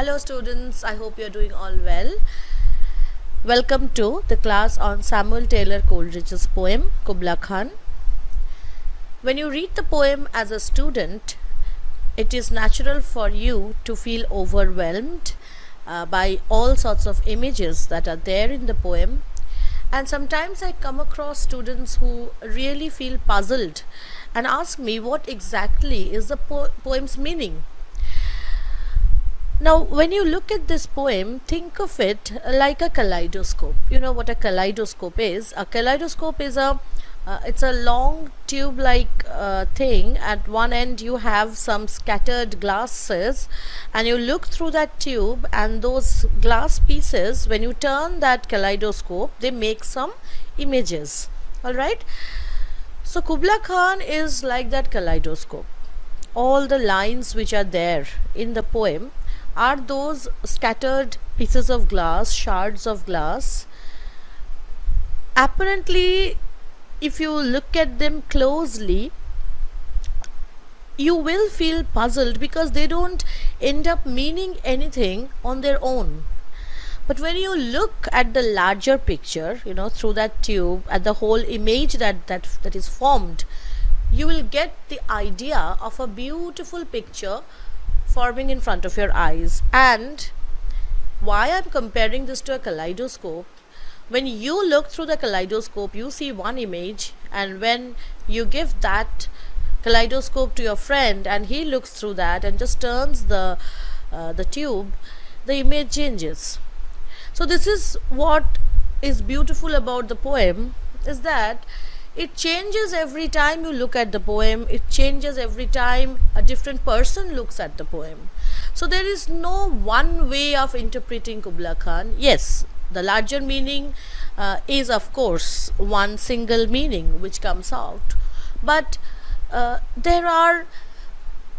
Hello students, I hope you're doing all well. Welcome to the class on Samuel Taylor Coleridge's poem Kubla Khan. When you read the poem as a student, it is natural for you to feel overwhelmed by all sorts of images that are there in the poem. And sometimes I come across students who really feel puzzled and ask me what exactly is the poem's meaning. Now, when you look at this poem, think of it like a kaleidoscope. You know what a kaleidoscope is? A kaleidoscope is it's a long tube-like thing. At one end, you have some scattered glasses, and you look through that tube, and those glass pieces, when you turn that kaleidoscope, they make some images. All right. So Kubla Khan is like that kaleidoscope. All the lines which are there in the poem are those scattered pieces of glass, shards of glass. Apparently, if you look at them closely, you will feel puzzled because they don't end up meaning anything on their own. But when you look at the larger picture, through that tube, at the whole image that is formed, you will get the idea of a beautiful picture forming in front of your eyes. And why I'm comparing this to a kaleidoscope, when you look through the kaleidoscope, you see one image, and when you give that kaleidoscope to your friend and he looks through that and just turns the tube, the image changes. So this is what is beautiful about the poem, is that it changes every time you look at the poem. It changes every time a different person looks at the poem. So there is no one way of interpreting Kubla Khan. Yes, the larger meaning is of course one single meaning which comes out. But there are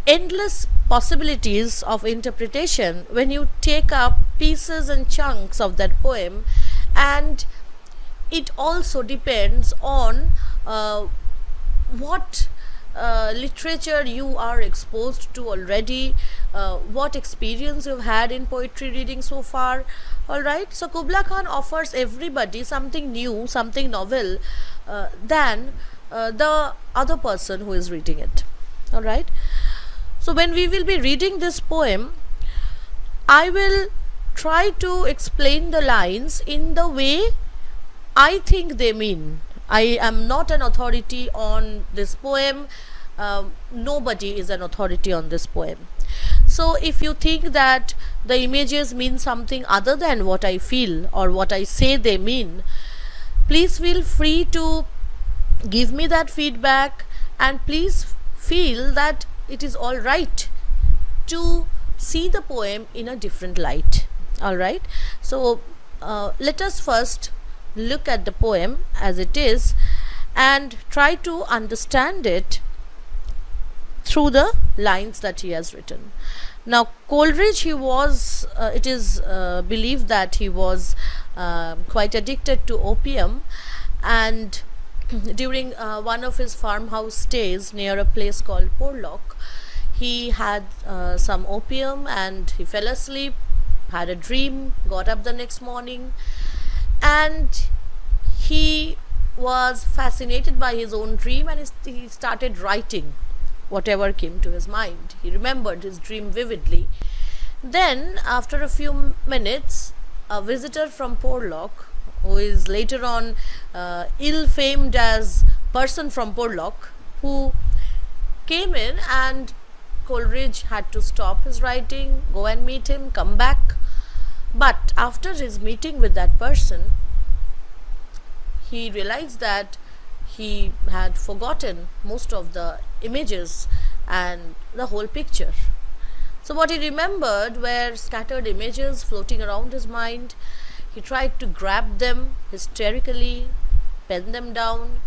endless possibilities of interpretation when you take up pieces and chunks of that poem, and it also depends on what literature you are exposed to already, what experience you've had in poetry reading so far. Alright, so Kubla Khan offers everybody something new, something novel than the other person who is reading it. Alright, so when we will be reading this poem, I will try to explain the lines in the way I think they mean. I am not an authority on this poem. Nobody is an authority on this poem. So if you think that the images mean something other than what I feel or what I say they mean, please feel free to give me that feedback, and please feel that it is all right to see the poem in a different light. Alright, so let us first look at the poem as it is and try to understand it through the lines that he has written. Now, Coleridge, it is believed that he was quite addicted to opium, and during one of his farmhouse stays near a place called Porlock, he had some opium and he fell asleep, had a dream, got up the next morning, and he was fascinated by his own dream, and he started writing whatever came to his mind. He remembered his dream vividly. Then, after a few minutes, a visitor from Porlock, who is later on ill-famed as person from Porlock, who came in, and Coleridge had to stop his writing, go and meet him, come back. But after his meeting with that person, he realized that he had forgotten most of the images and the whole picture. So what he remembered were scattered images floating around his mind. He tried to grab them hysterically, pen them down,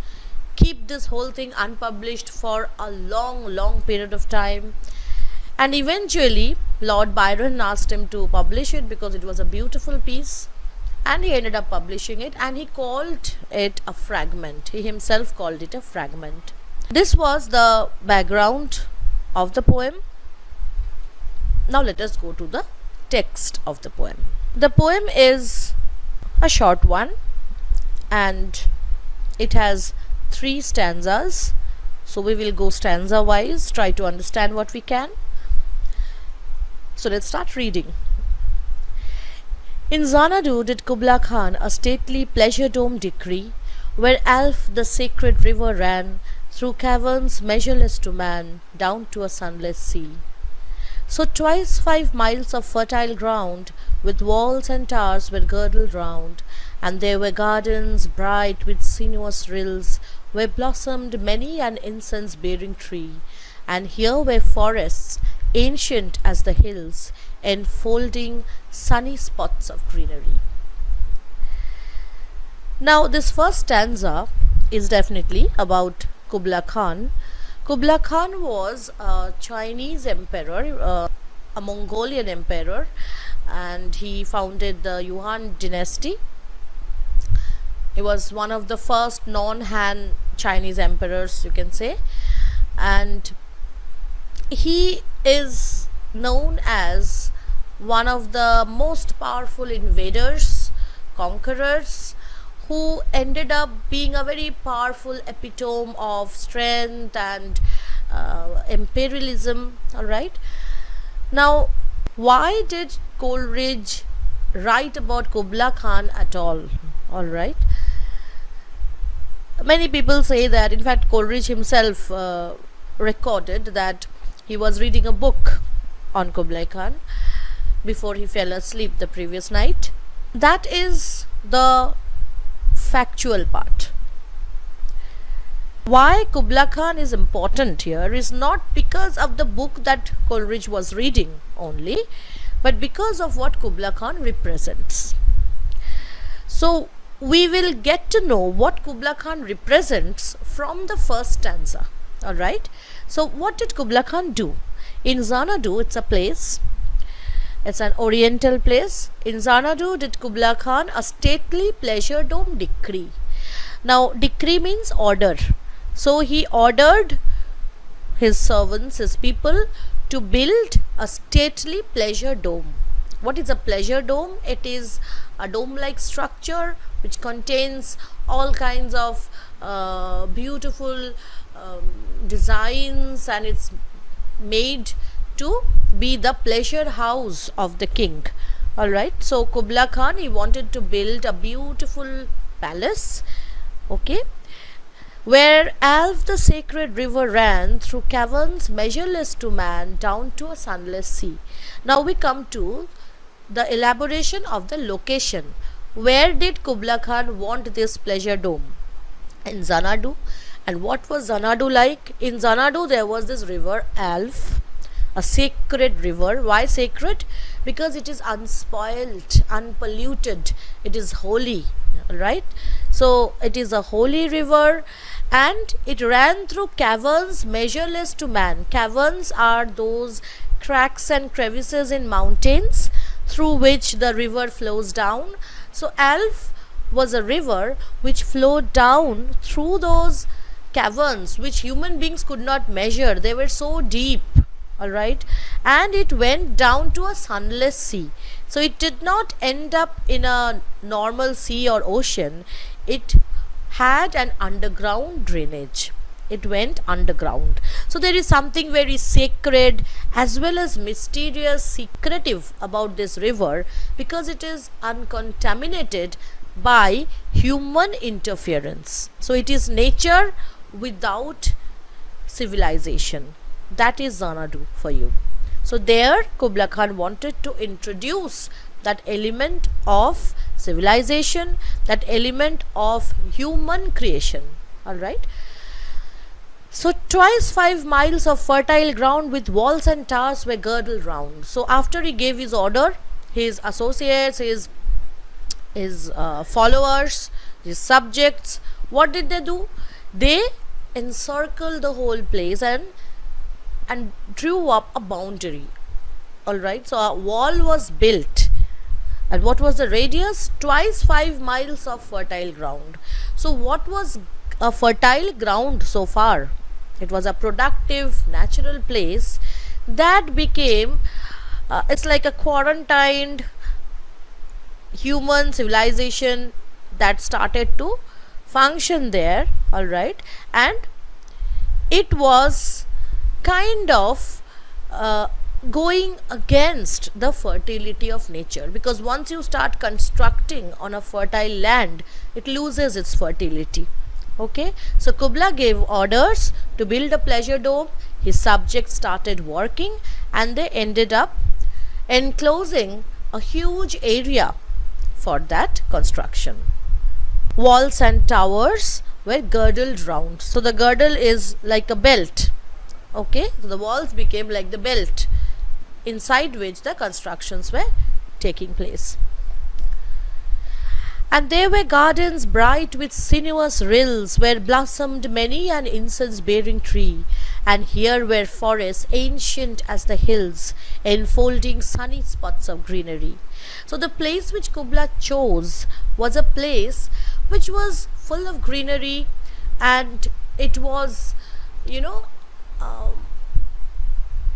keep this whole thing unpublished for a long period of time. And eventually, Lord Byron asked him to publish it because it was a beautiful piece, and he ended up publishing it, and he called it a fragment. He himself called it a fragment. This was the background of the poem. Now let us go to the text of the poem. The poem is a short one and it has 3 stanzas. So we will go stanza wise, try to understand what we can. So let's start reading. In Xanadu did Kubla Khan a stately pleasure dome decree, where Alph the sacred river ran, through caverns measureless to man, down to a sunless sea. So twice 5 miles of fertile ground, with walls and towers were girdled round, and there were gardens bright with sinuous rills, where blossomed many an incense-bearing tree, and here were forests, ancient as the hills, enfolding sunny spots of greenery. Now this first stanza is definitely about Kubla Khan. Kubla Khan was a Chinese emperor, a Mongolian emperor, and he founded the Yuan dynasty. He was one of the first non-Han Chinese emperors, you can say, and he is known as one of the most powerful invaders, conquerors, who ended up being a very powerful epitome of strength and imperialism. Alright, now why did Coleridge write about Kubla Khan at all? Alright, many people say that, in fact Coleridge himself recorded that he was reading a book on Kubla Khan before he fell asleep the previous night. That is the factual part. Why Kubla Khan is important here is not because of the book that Coleridge was reading only, but because of what Kubla Khan represents. So we will get to know what Kubla Khan represents from the first stanza. Alright, so what did Kubla Khan do? In Xanadu, it's a place, it's an oriental place. In Xanadu did Kubla Khan a stately pleasure dome decree. Now decree means order. So he ordered his servants, his people, to build a stately pleasure dome. What is a pleasure dome? It is a dome-like structure which contains all kinds of beautiful designs, and it's made to be the pleasure house of the king. Alright, so Kubla Khan, he wanted to build a beautiful palace, okay, where Alph the sacred river ran, through caverns measureless to man, down to a sunless sea. Now we come to the elaboration of the location. Where did Kubla Khan want this pleasure dome? In Xanadu. And what was Xanadu like? In Xanadu there was this river Alph, a sacred river. Why sacred? Because it is unspoiled, unpolluted, it is holy. Right? So it is a holy river, and it ran through caverns measureless to man. Caverns are those cracks and crevices in mountains through which the river flows down. So Alph was a river which flowed down through those caverns which human beings could not measure. They were so deep. Alright, and it went down to a sunless sea. So it did not end up in a normal sea or ocean. It had an underground drainage. It went underground. So there is something very sacred as well as mysterious, secretive about this river, because it is uncontaminated by human interference. So it is nature without civilization. That is Xanadu for you. So there Kubla Khan wanted to introduce that element of civilization, that element of human creation. Alright. So twice 5 miles of fertile ground with walls and towers were girdled round. So after he gave his order, his associates, his followers, his subjects, what did they do? They encircled the whole place and drew up a boundary. Alright, so a wall was built. And what was the radius? Twice 5 miles of fertile ground. So what was a fertile ground so far? It was a productive, natural place that became It's like a quarantined human civilization that started to function there, all right, and it was kind of uh, going against the fertility of nature, because once you start constructing on a fertile land, it loses its fertility. Okay, so Kubla gave orders to build a pleasure dome. His subjects started working, and they ended up enclosing a huge area for that construction. Walls and towers were girdled round. So the girdle is like a belt. Okay, so the walls became like the belt inside which the constructions were taking place. And there were gardens bright with sinuous rills, where blossomed many an incense-bearing tree, and here were forests ancient as the hills, enfolding sunny spots of greenery. So the place which Kubla chose was a place which was full of greenery, and it was, you know,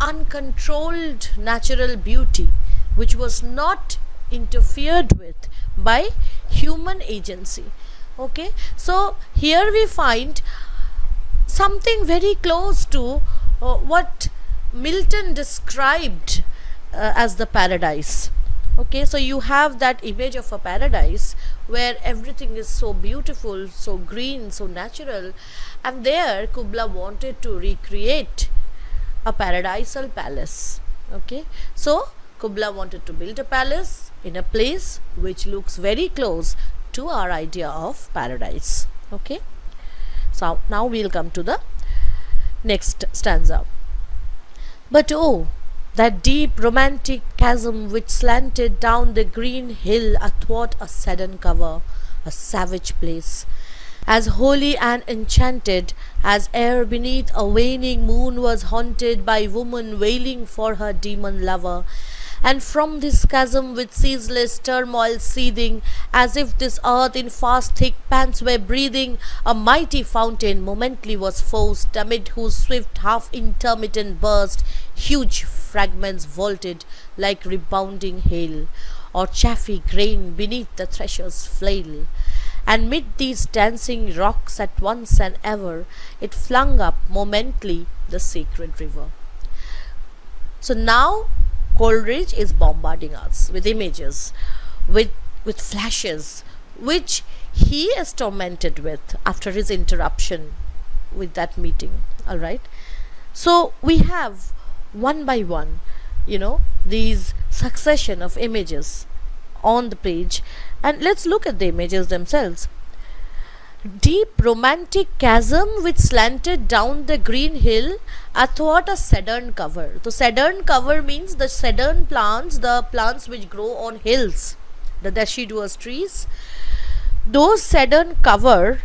uncontrolled natural beauty, which was not interfered with by human agency. Okay, so here we find something very close to what Milton described as the paradise. Okay, so you have that image of a paradise where everything is so beautiful, so green, so natural, and there Kubla wanted to recreate a paradisal palace. Okay, so Kubla wanted to build a palace in a place which looks very close to our idea of paradise. Okay, so now we'll come to the next stanza. But oh, that deep romantic chasm which slanted down the green hill athwart a sudden cover, a savage place, as holy and enchanted as ere beneath a waning moon was haunted by woman wailing for her demon lover. And from this chasm with ceaseless turmoil seething, as if this earth in fast thick pants were breathing, a mighty fountain momently was forced, amid whose swift half intermittent burst huge fragments vaulted like rebounding hail, or chaffy grain beneath the thresher's flail. And mid these dancing rocks at once and ever, it flung up momently the sacred river. So now Coleridge is bombarding us with images, with flashes, which he is tormented with after his interruption with that meeting. All right. So we have one by one, these succession of images on the page, and let's look at the images themselves. Deep romantic chasm which slanted down the green hill athwart a cedern cover. So cedern cover means the cedern plants, the plants which grow on hills, the deciduous trees. Those cedern cover,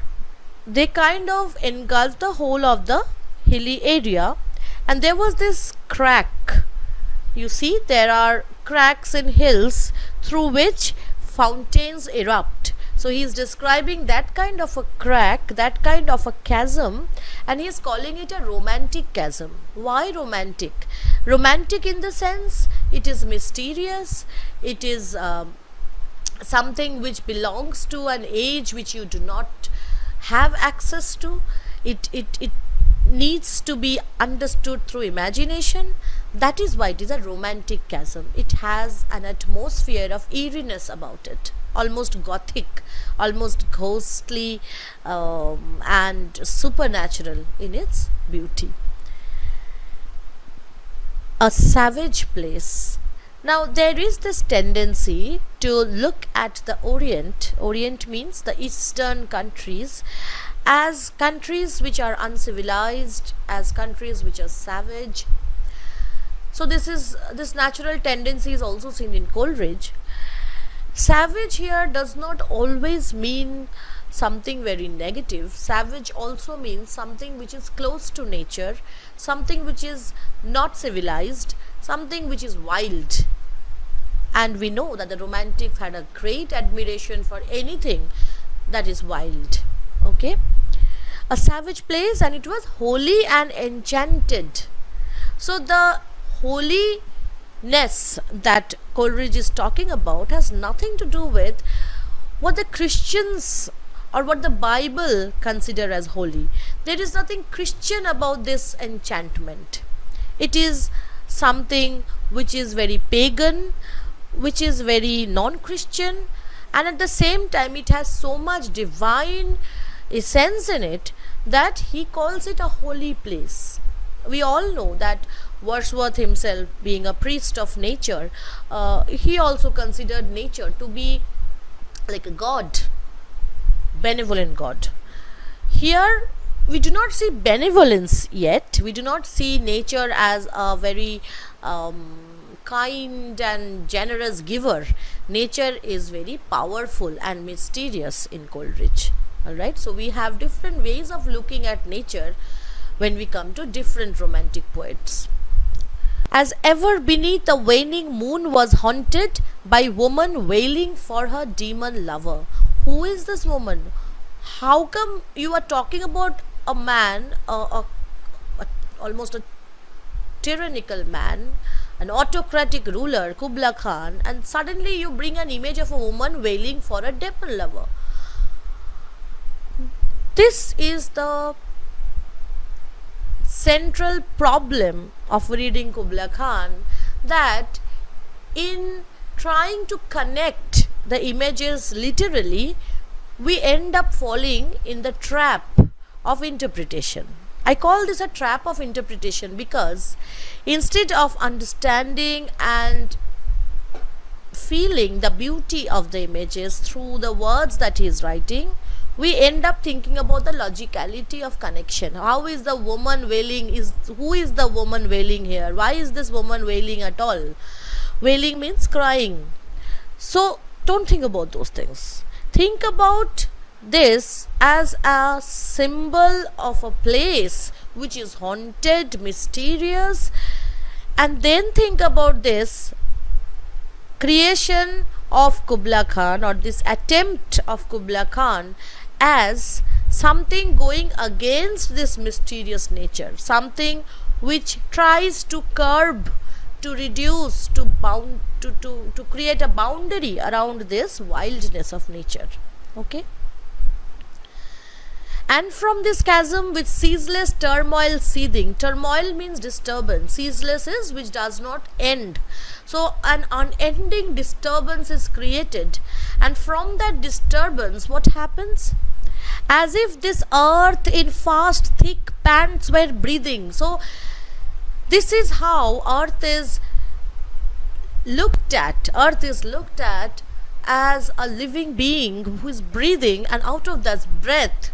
they kind of engulf the whole of the hilly area, and there was this crack. You see, there are cracks in hills through which fountains erupt. So he is describing that kind of a crack, that kind of a chasm, and he is calling it a romantic chasm. Why romantic? Romantic in the sense it is mysterious, it is something which belongs to an age which you do not have access to. It needs to be understood through imagination. That is why it is a romantic chasm. It has an atmosphere of eeriness about it, almost gothic, almost ghostly, and supernatural in its beauty. A savage place. Now there is this tendency to look at the Orient. Orient means the eastern countries, as countries which are uncivilized, as countries which are savage. So this natural tendency is also seen in Coleridge. Savage here does not always mean something very negative. Savage also means something which is close to nature, something which is not civilized, something which is wild. And we know that the Romantics had a great admiration for anything that is wild. Okay, a savage place, and it was holy and enchanted. So the holy ness that Coleridge is talking about has nothing to do with what the Christians or what the Bible consider as holy. There is nothing Christian about this enchantment. It is something which is very pagan, which is very non-Christian, and at the same time it has so much divine essence in it that he calls it a holy place. We all know that Wordsworth himself, being a priest of nature, he also considered nature to be like a god, benevolent god. Here we do not see benevolence yet. We do not see nature as a very kind and generous giver. Nature is very powerful and mysterious in Coleridge. Alright, so we have different ways of looking at nature when we come to different romantic poets. As ever beneath the waning moon was haunted by woman wailing for her demon lover. Who is this woman? How come you are talking about a man, almost a tyrannical man, an autocratic ruler, Kubla Khan, and suddenly you bring an image of a woman wailing for a demon lover? This is the central problem of reading Kubla Khan, that in trying to connect the images literally, we end up falling in the trap of interpretation. I call this a trap of interpretation because instead of understanding and feeling the beauty of the images through the words that he is writing, we end up thinking about the logicality of connection. How is the woman wailing? Who is the woman wailing here? Why is this woman wailing at all? Wailing means crying. So don't think about those things. Think about this as a symbol of a place which is haunted, mysterious, and then think about this creation of Kubla Khan, or this attempt of Kubla Khan, as something going against this mysterious nature, something which tries to curb, to reduce, to bound, to create a boundary around this wildness of nature. Okay? And from this chasm with ceaseless turmoil seething, turmoil means disturbance, ceaseless is which does not end. So an unending disturbance is created, and from that disturbance what happens? As if this earth in fast thick pants were breathing. So this is how earth is looked at. Earth is looked at as a living being who is breathing, and out of that breath,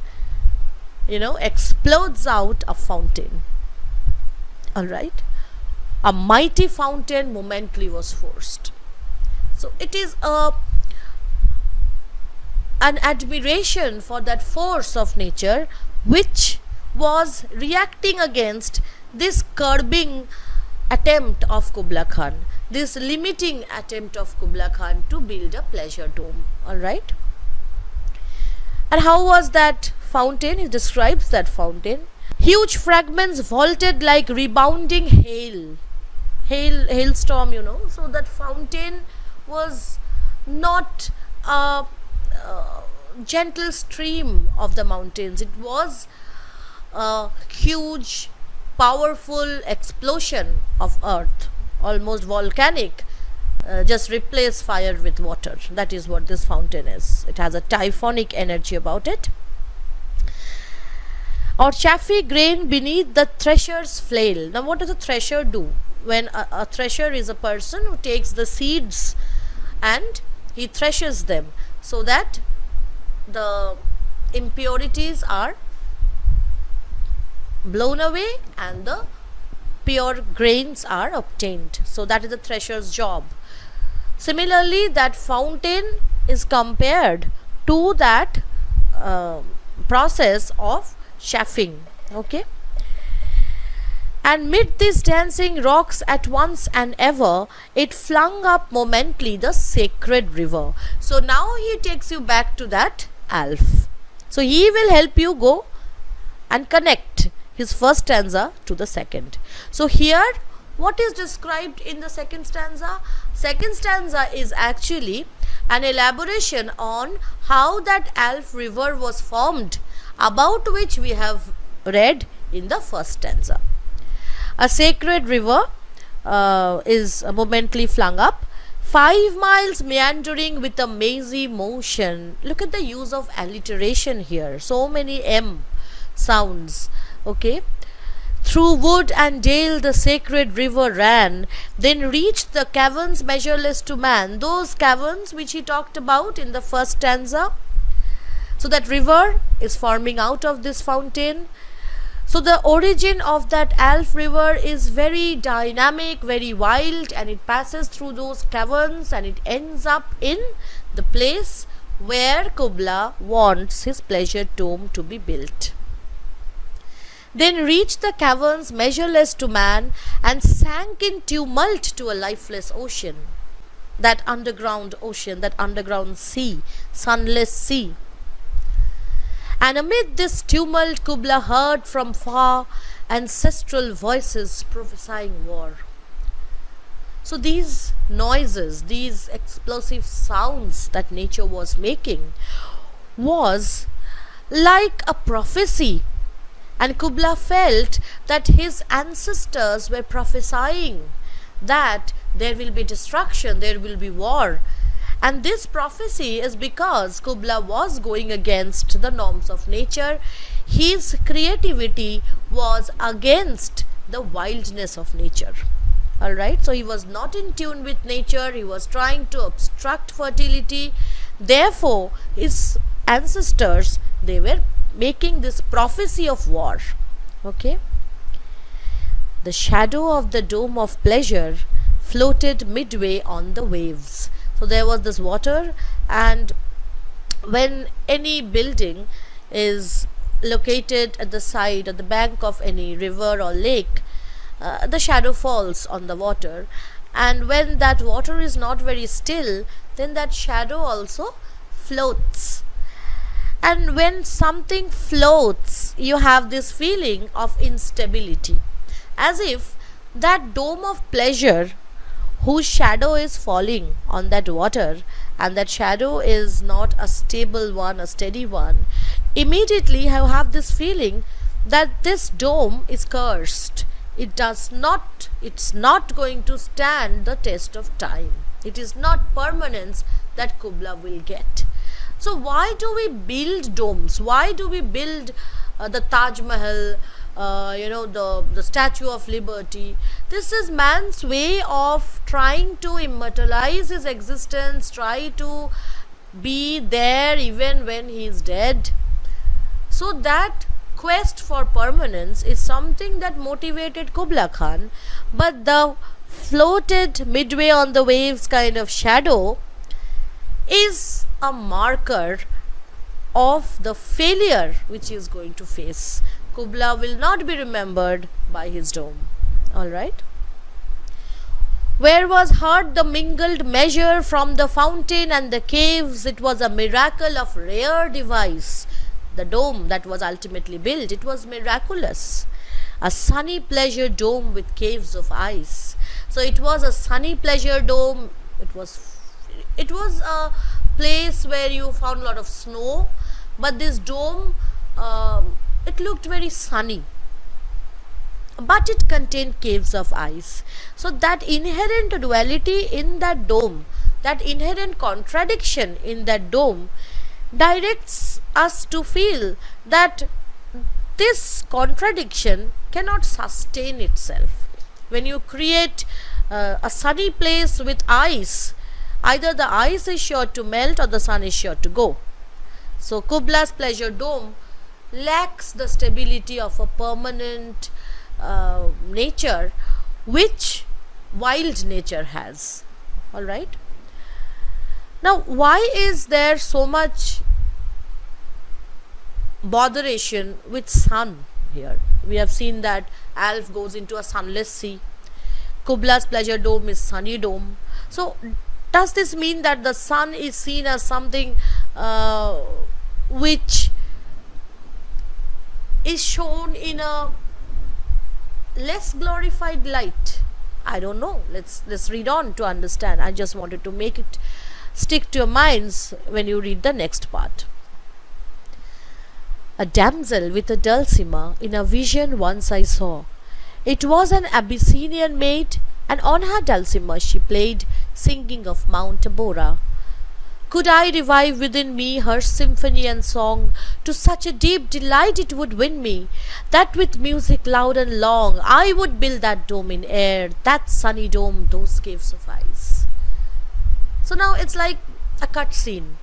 explodes out a fountain. Alright? A mighty fountain momently was forced. So it is an admiration for that force of nature which was reacting against this curbing attempt of Kubla Khan, this limiting attempt of Kubla Khan to build a pleasure dome. Alright? And how was that fountain? He describes that fountain. Huge fragments vaulted like rebounding hailstorm, So that fountain was not a gentle stream of the mountains. It was a huge, powerful explosion of earth, almost volcanic. Just replace fire with water. That is what this fountain is. It has a typhonic energy about it. Or chaffy grain beneath the thresher's flail. Now what does a thresher do? When a thresher is a person who takes the seeds and he threshes them so that the impurities are blown away and the pure grains are obtained. So that is the thresher's job. Similarly, that fountain is compared to that process of chaffing. Okay? And mid these dancing rocks at once and ever, it flung up momently the sacred river. So now he takes you back to that Alf. So he will help you go and connect his first stanza to the second. So here What is described in the second stanza? Second stanza is actually an elaboration on how that Alf river was formed, about which we have read in the first stanza. A sacred river is momently flung up, 5 miles meandering with a mazy motion. Look at the use of alliteration here. So many M sounds. Okay. Through wood and dale the sacred river ran, then reached the caverns measureless to man. Those caverns which he talked about in the first stanza. So that river is forming out of this fountain. So the origin of that Alf river is very dynamic, very wild, and it passes through those caverns and it ends up in the place where Kubla wants his pleasure dome to be built. Then reached the caverns measureless to man and sank in tumult to a lifeless ocean. That underground ocean, that underground sea, sunless sea. And amid this tumult Kubla heard from far ancestral voices prophesying war. So these noises, these explosive sounds that nature was making was like a prophecy. And Kubla felt that his ancestors were prophesying that there will be destruction, there will be war. And this prophecy is because Kubla was going against the norms of nature. His creativity was against the wildness of nature. Alright, so he was not in tune with nature, he was trying to obstruct fertility. Therefore, his ancestors, they were making this prophecy of war. Okay. The shadow of the dome of pleasure floated midway on the waves. So there was this water, and when any building is located at the side, at the bank of any river or lake, the shadow falls on the water, and when that water is not very still, then that shadow also floats. And when something floats, you have this feeling of instability, as if that dome of pleasure whose shadow is falling on that water, and that shadow is not a stable one, a steady one, immediately you have this feeling that this dome is cursed. It's not going to stand the test of time. It is not permanence that Kubla will get. So why do we build domes? Why do we build the Taj Mahal, the Statue of Liberty? This is man's way of trying to immortalize his existence, try to be there even when he is dead. So that quest for permanence is something that motivated Kubla Khan, but the floated midway on the waves kind of shadow is a marker of the failure which he is going to face. Kubla will not be remembered by his dome. Alright. Where was heard the mingled measure from the fountain and the caves, it was a miracle of rare device. The dome that was ultimately built, it was miraculous. A sunny pleasure dome with caves of ice. So it was a sunny pleasure dome. It was a place where you found a lot of snow, but this dome, it looked very sunny, but it contained caves of ice. So that inherent duality in that dome, that inherent contradiction in that dome, directs us to feel that this contradiction cannot sustain itself. When you create a sunny place with ice, either the ice is sure to melt or the sun is sure to go. So Kubla's pleasure dome lacks the stability of a permanent nature which wild nature has. Alright. Now, why is there so much botheration with sun here? We have seen that Alf goes into a sunless sea. Kubla's pleasure dome is sunny dome. So does this mean that the sun is seen as something which is shown in a less glorified light? I don't know. Let's read on to understand. I just wanted to make it stick to your minds when you read the next part. A damsel with a dulcimer in a vision once I saw. It was an Abyssinian maid, and on her dulcimer she played, singing of Mount Tabora. Could I revive within me her symphony and song, to such a deep delight it would win me, that with music loud and long I would build that dome in air, that sunny dome those caves of ice. So now it's like a cut scene,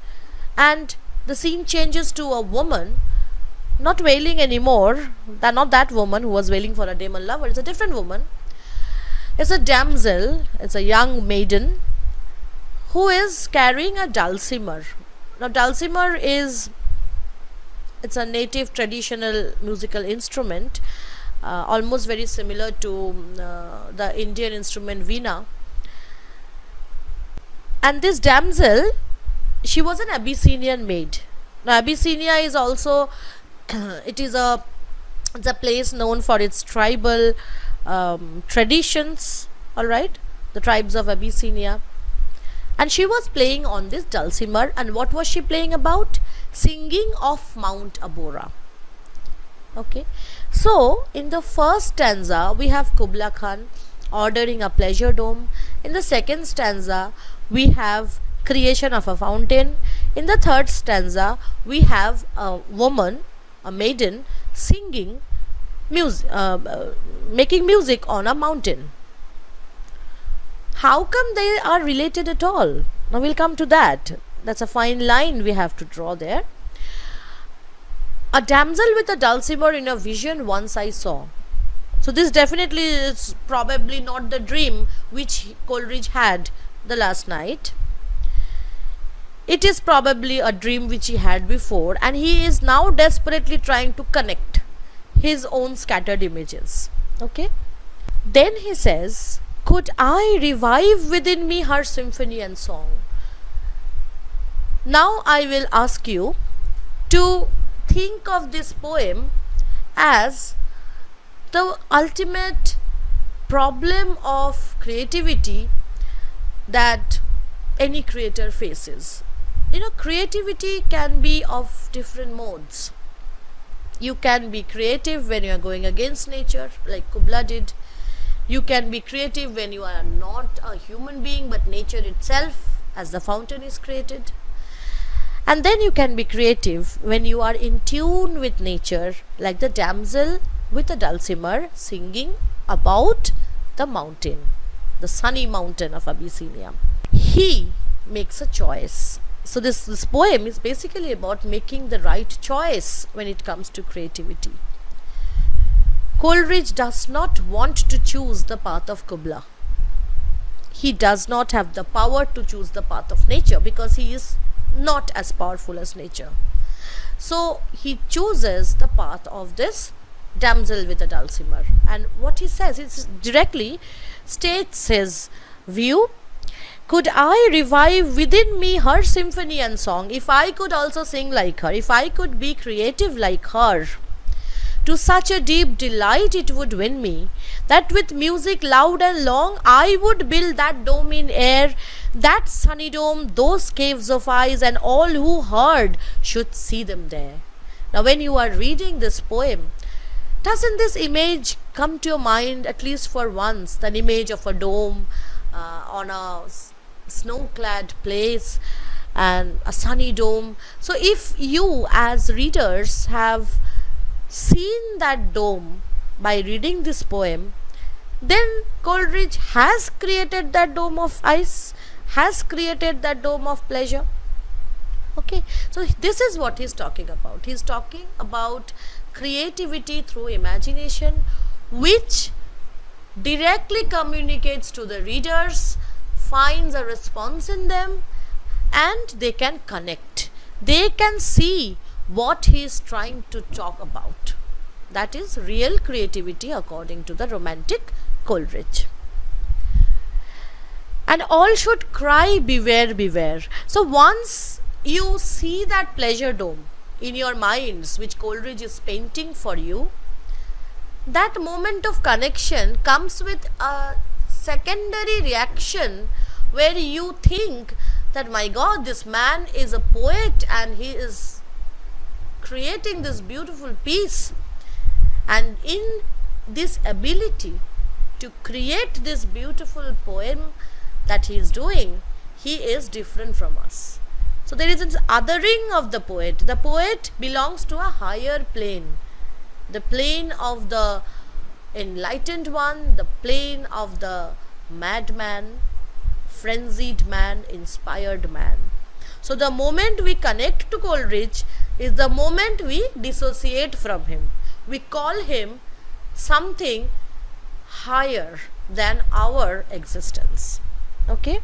and the scene changes to a woman not wailing anymore. Not that woman who was wailing for a demon lover. It's a different woman. It's a damsel. It's a young maiden who is carrying a dulcimer. Now dulcimer it's a native traditional musical instrument, almost very similar to the Indian instrument veena. And this damsel, she was an Abyssinian maid. Now Abyssinia is also it's a place known for its tribal traditions, alright, the tribes of Abyssinia. And she was playing on this dulcimer, and what was she playing about? Singing of Mount Abora. Okay, so in the first stanza we have Kubla Khan ordering a pleasure dome. In the second stanza we have creation of a fountain. In the third stanza we have a woman, a maiden, singing music, making music on a mountain. How come they are related at all? Now we'll come to that. That's a fine line we have to draw there. A damsel with a dulcimer in a vision once I saw. So this definitely is probably not the dream which Coleridge had the last night. It is probably a dream which he had before, and he is now desperately trying to connect his own scattered images. Okay. Then he says, could I revive within me her symphony and song? Now I will ask you to think of this poem as the ultimate problem of creativity that any creator faces. Creativity can be of different modes. You can be creative when you are going against nature, like Kubla did. You can be creative when you are not a human being, but nature itself, as the fountain, is created. And then you can be creative when you are in tune with nature, like the damsel with a dulcimer singing about the mountain, the sunny mountain of Abyssinia. He makes a choice. So this poem is basically about making the right choice when it comes to creativity. Coleridge does not want to choose the path of Kubla. He does not have the power to choose the path of nature because he is not as powerful as nature. So he chooses the path of this damsel with a dulcimer. And what he says, it directly states his view. Could I revive within me her symphony and song? If I could also sing like her, if I could be creative like her, to such a deep delight it would win me, that with music loud and long I would build that dome in air, that sunny dome, those caves of ice, and all who heard should see them there. Now when you are reading this poem, doesn't this image come to your mind at least for once? An image of a dome on a snow-clad place and a sunny dome. So if you as readers have seen that dome by reading this poem, then Coleridge has created that dome of ice, has created that dome of pleasure. Okay, so this is what he's talking about. He's talking about creativity through imagination, which directly communicates to the readers, finds a response in them, and they can connect. They can see what he is trying to talk about. That is real creativity according to the romantic Coleridge. And all should cry, beware, beware. So once you see that pleasure dome in your minds, which Coleridge is painting for you, that moment of connection comes with a secondary reaction where you think that, my God, this man is a poet and he is creating this beautiful piece. And in this ability to create this beautiful poem that he is doing, he is different from us. So there is this othering of the poet. The poet belongs to a higher plane, the plane of the enlightened one, the plane of the madman, frenzied man, inspired man. So the moment we connect to Coleridge is the moment we dissociate from him. We call him something higher than our existence. Okay?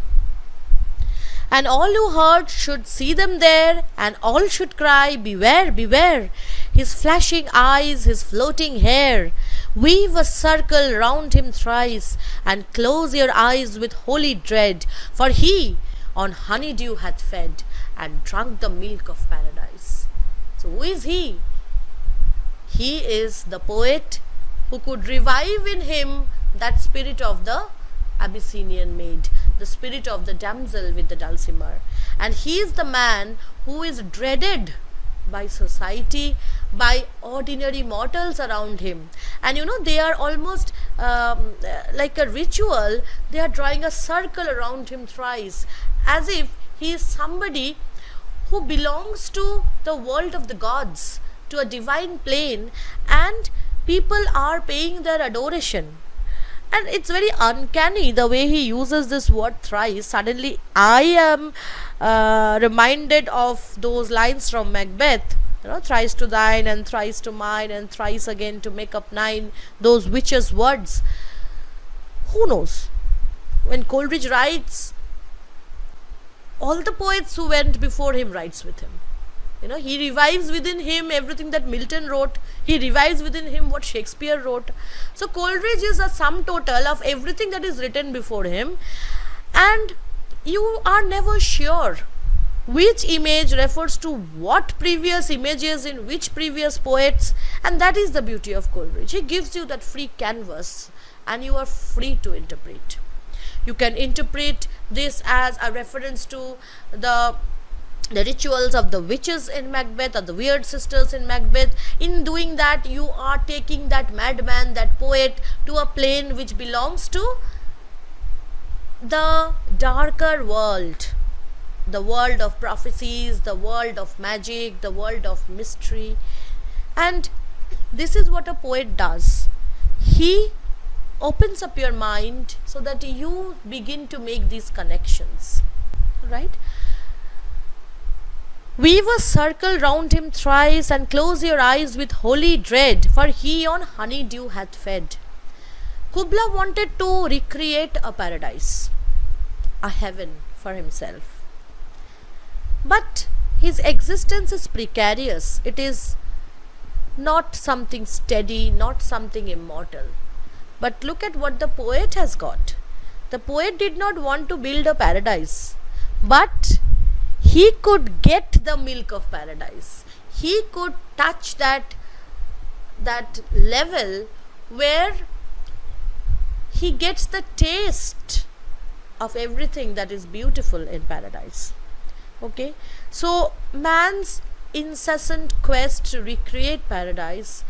And all who heard should see them there, and all should cry, beware, beware. His flashing eyes, his floating hair, weave a circle round him thrice, and close your eyes with holy dread, for he on honeydew hath fed, and drunk the milk of paradise. So who is he? He is the poet who could revive in him that spirit of the Abyssinian maid, the spirit of the damsel with the dulcimer. And he is the man who is dreaded by society, by ordinary mortals around him. And they are almost like a ritual. They are drawing a circle around him thrice, as if he is somebody who belongs to the world of the gods, to a divine plane, and people are paying their adoration. And it's very uncanny the way he uses this word thrice. Suddenly I am reminded of those lines from Macbeth, thrice to thine and thrice to mine and thrice again to make up nine, those witches' words. Who knows? When Coleridge writes, all the poets who went before him writes with him. He revives within him everything that Milton wrote. He revives within him what Shakespeare wrote. So Coleridge is a sum total of everything that is written before him, and you are never sure which image refers to what previous images in which previous poets, and that is the beauty of Coleridge. He gives you that free canvas and you are free to interpret. You can interpret this as a reference to the rituals of the witches in Macbeth, or the weird sisters in Macbeth. In doing that, you are taking that madman, that poet, to a plane which belongs to the darker world, the world of prophecies, the world of magic, the world of mystery. And this is what a poet does. He opens up your mind so that you begin to make these connections, right? Weave a circle round him thrice, and close your eyes with holy dread, for he on honeydew hath fed. Kubla wanted to recreate a paradise, a heaven for himself. But his existence is precarious. It is not something steady, not something immortal. But look at what the poet has got. The poet did not want to build a paradise, but he could get the milk of paradise. He could touch that level where he gets the taste of everything that is beautiful in paradise. Okay, so man's incessant quest to recreate paradise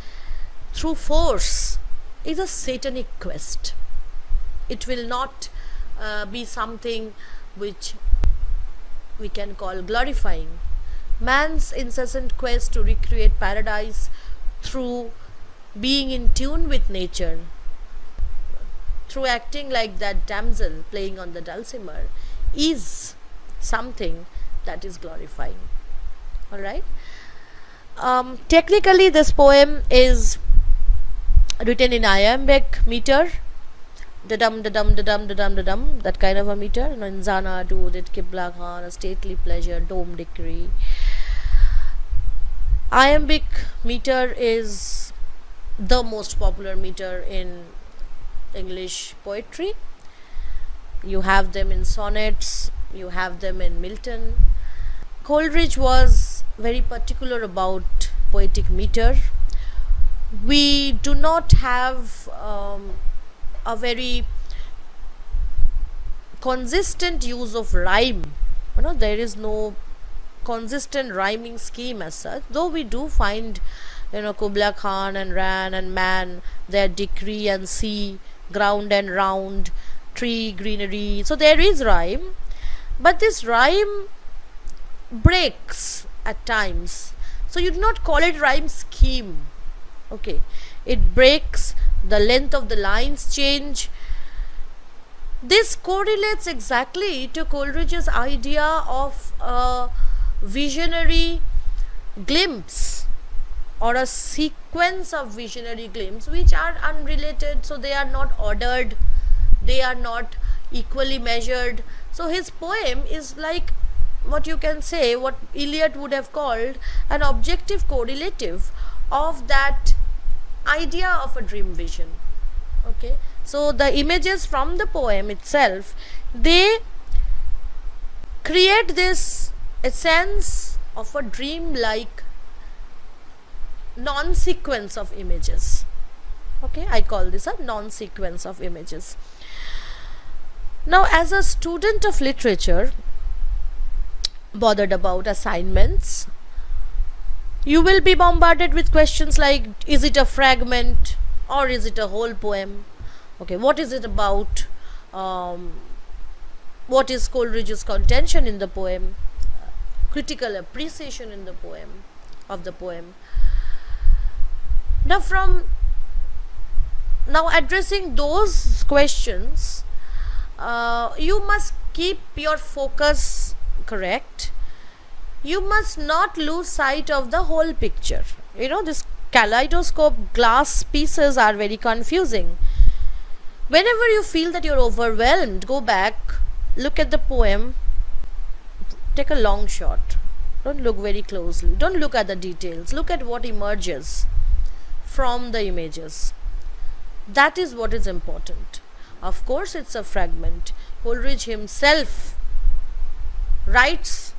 through force is a satanic quest. It will not be something which we can call glorifying. Man's incessant quest to recreate paradise through being in tune with nature, through acting like that damsel playing on the dulcimer, is something that is glorifying. Alright? Technically, this poem is written in iambic meter, da-dum, da-dum, da-dum, da-dum, da-dum, that kind of a meter. In Zana, do it, Kubla Khan, a stately pleasure, dome decree. Iambic meter is the most popular meter in English poetry. You have them in sonnets, you have them in Milton. Coleridge was very particular about poetic meter. We do not have a very consistent use of rhyme. There is no consistent rhyming scheme as such, though we do find Kubla Khan and ran and man, their decree and sea, ground and round, tree, greenery. So there is rhyme, but this rhyme breaks at times. So you do not call it rhyme scheme. Okay, it breaks, the length of the lines change. This correlates exactly to Coleridge's idea of a visionary glimpse or a sequence of visionary glimpses which are unrelated, so they are not ordered, they are not equally measured. So his poem is like what you can say, what Eliot would have called an objective correlative of that idea of a dream vision. Okay, so the images from the poem itself, they create this a sense of a dream-like non-sequence of images. Okay, I call this a non-sequence of images. Now, as a student of literature bothered about assignments, you will be bombarded with questions like, is it a fragment or is it a whole poem? Okay, what is it about? What is Coleridge's contention in the poem? Critical appreciation in the poem, of the poem. Now addressing those questions, you must keep your focus correct. You must not lose sight of the whole picture. This kaleidoscope glass pieces are very confusing. Whenever you feel that you're overwhelmed, go back, look at the poem, take a long shot. Don't look very closely. Don't look at the details. Look at what emerges from the images. That is what is important. Of course, it's a fragment. Coleridge himself writes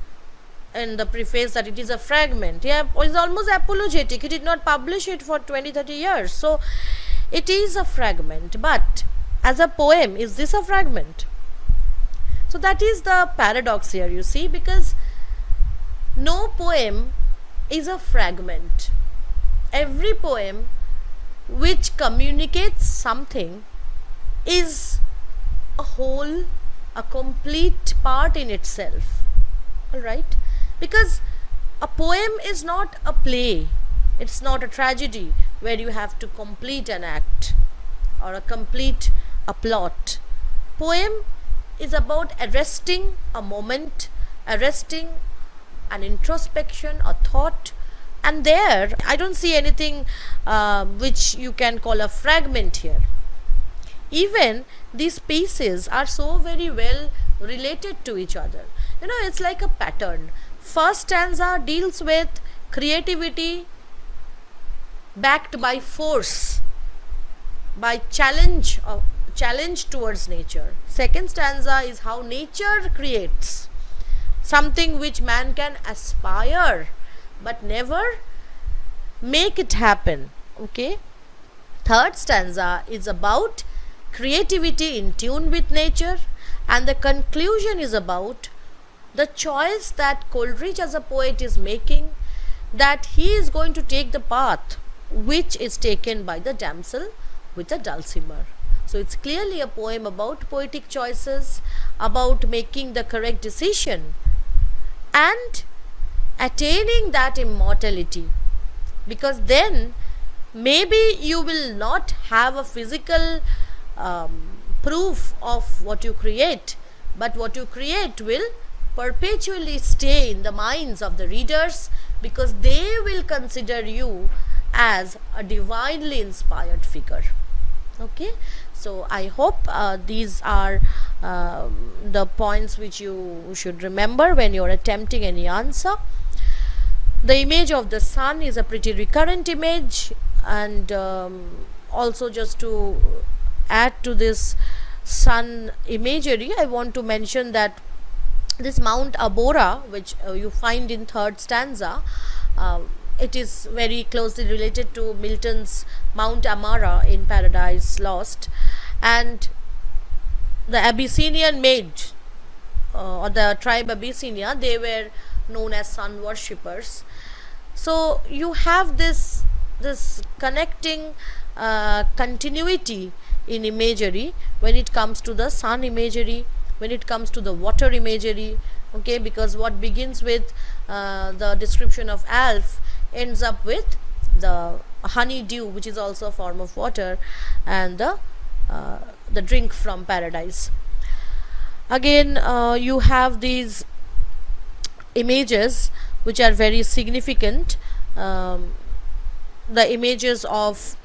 in the preface that it is a fragment. It's almost apologetic. He did not publish it for 20-30 years. So, it is a fragment. But as a poem, is this a fragment? So that is the paradox here, you see, because no poem is a fragment. Every poem which communicates something is a whole, a complete part in itself. Alright? Because a poem is not a play, it's not a tragedy where you have to complete an act or complete a plot. Poem is about arresting a moment, arresting an introspection, a thought, and there I don't see anything which you can call a fragment here. Even these pieces are so very well related to each other. It's like a pattern. First stanza deals with creativity backed by force, by challenge towards nature. Second stanza is how nature creates something which man can aspire but never make it happen. Okay. Third stanza is about creativity in tune with nature, and the conclusion is about the choice that Coleridge as a poet is making, that he is going to take the path which is taken by the damsel with a dulcimer. So it's clearly a poem about poetic choices, about making the correct decision and attaining that immortality, because then maybe you will not have a physical proof of what you create, but what you create will perpetually stay in the minds of the readers, because they will consider you as a divinely inspired figure. Okay, so I hope these are the points which you should remember when you are attempting any answer. The image of the sun is a pretty recurrent image, and also just to add to this sun imagery, I want to mention that this Mount Abora, which you find in third stanza, it is very closely related to Milton's Mount Amara in Paradise Lost, and the Abyssinian mage, or the tribe Abyssinia, they were known as sun worshippers. So you have this connecting continuity in imagery when it comes to the sun imagery, when it comes to the water imagery. Okay, because what begins with the description of Alf ends up with the honeydew, which is also a form of water, and the drink from paradise. Again, you have these images which are very significant. The images of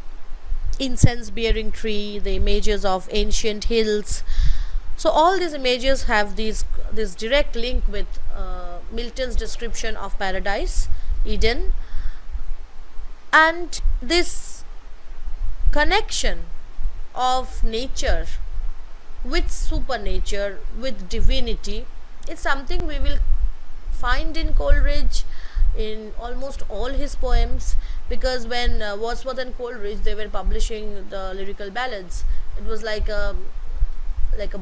incense bearing tree, the images of ancient hills. So all these images have this direct link with Milton's description of paradise, Eden, and this connection of nature with supernature, with divinity, is something we will find in Coleridge in almost all his poems. Because when Wordsworth and Coleridge, they were publishing the lyrical ballads, it was like a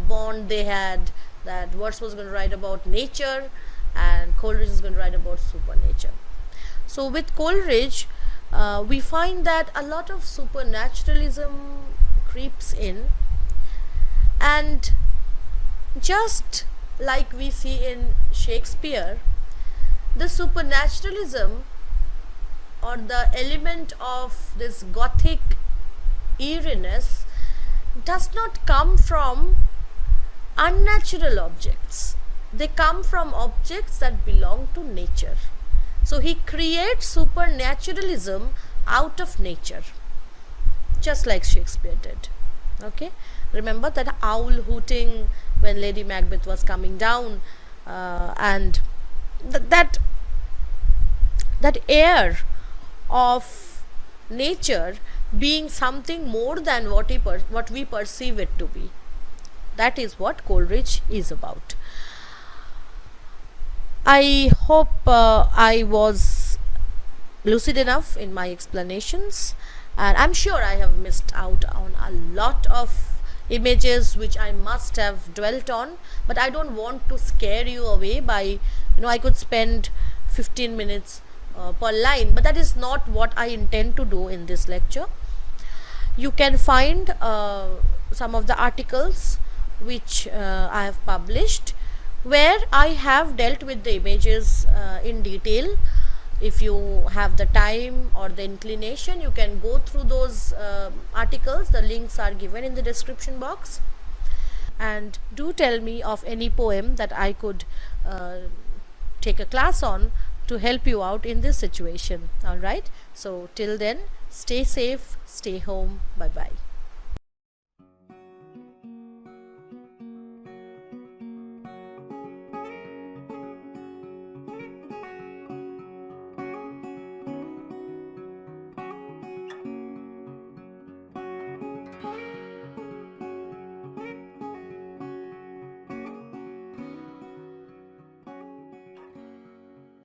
bond they had, that Wordsworth was going to write about nature and Coleridge is going to write about supernature. So with Coleridge, we find that a lot of supernaturalism creeps in, and just like we see in Shakespeare, the supernaturalism or the element of this gothic eeriness does not come from unnatural objects. They come from objects that belong to nature. So he creates supernaturalism out of nature, just like Shakespeare did. Okay, remember that owl hooting when Lady Macbeth was coming down, and that air of nature being something more than what we perceive it to be. That is what Coleridge is about. I hope I was lucid enough in my explanations, and I'm sure I have missed out on a lot of images which I must have dwelt on, but I don't want to scare you away by, I could spend 15 minutes per line, but that is not what I intend to do in this lecture. You can find some of the articles which I have published, where I have dealt with the images in detail. If you have the time or the inclination, you can go through those articles. The links are given in the description box. And do tell me of any poem that I could take a class on to help you out in this situation. Alright, so till then, stay safe, stay home, bye bye.